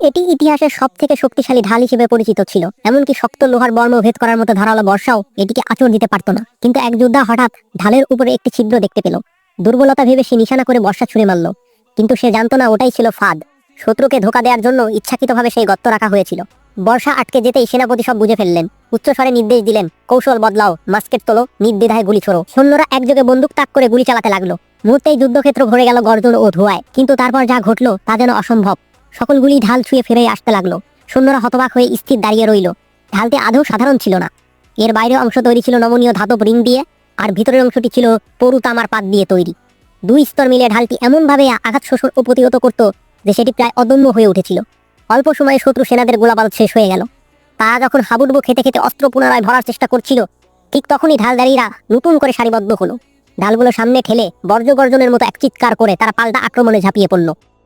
এটি ইতিহাসের সব থেকে শক্তিশালী ঢাল হিসেবে পরিচিত ছিল। এমনকি শক্ত লোহার বর্ম ভেদ করার মতো ধারালো বর্ষাও এটিকে আঁচড় দিতে পারত না। কিন্তু এক যোদ্ধা হঠাৎ ঢালের উপরে একটি ছিদ্র দেখতে পেল। দুর্বলতা ভেবে সে নিশানা করে বর্ষা ছুঁড়ে মারল, কিন্তু সে জানতো না ওটাই ছিল ফাঁদ। শত্রুকে ধোঁকা দেওয়ার জন্য ইচ্ছাকৃতভাবে সেই গর্ত রাখা হয়েছিল। বর্ষা আটকে যেতেই সেনাপতি সব বুঝে ফেললেন। উচ্চস্বরে নির্দেশ দিলেন, কৌশল বদলাও, মাস্কেট তোলো, নির্দ্বিধায় গুলি ছোড়ো। সৈন্যরা একযোগে বন্দুক তাক করে গুলি চালাতে লাগলো। মুহূর্তেই যুদ্ধক্ষেত্র ভরে গেল গর্জন ও ধোঁয়ায়। কিন্তু তারপর যা ঘটলো তা যেন অসম্ভব। সকল গুলি ঢাল ছুঁয়ে ফিরে আসতে লাগলো। সৈন্যরা হতবাক হয়ে স্থির দাঁড়িয়ে রইল। ঢালটি আদৌ সাধারণ ছিল না। এর বাইরের অংশ তৈরি ছিল নমনীয় ধাতব রিং দিয়ে, আর ভিতরের অংশটি ছিল পরু তামার পাত দিয়ে তৈরি। দুই স্তর মিলে ঢালটি এমনভাবে আঘাত শোষণ ও প্রতিহত করত যে সেটি প্রায় অদম্য হয়ে উঠেছিল। অল্প সময়ে শত্রু সেনাদের গোলাবারুদ শেষ হয়ে গেল। তারা যখন হাবুডুবু খেতে খেতে অস্ত্র পুনরায় ভরার চেষ্টা করছিল, ঠিক তখনই ঢালদারীরা নতুন করে সারিবদ্ধ হলো। ঢালগুলো সামনে ঠেলে বর্জ্য গর্জনের মতো এক চিৎকার করে তারা পাল্টা আক্রমণে ঝাঁপিয়ে পড়ল।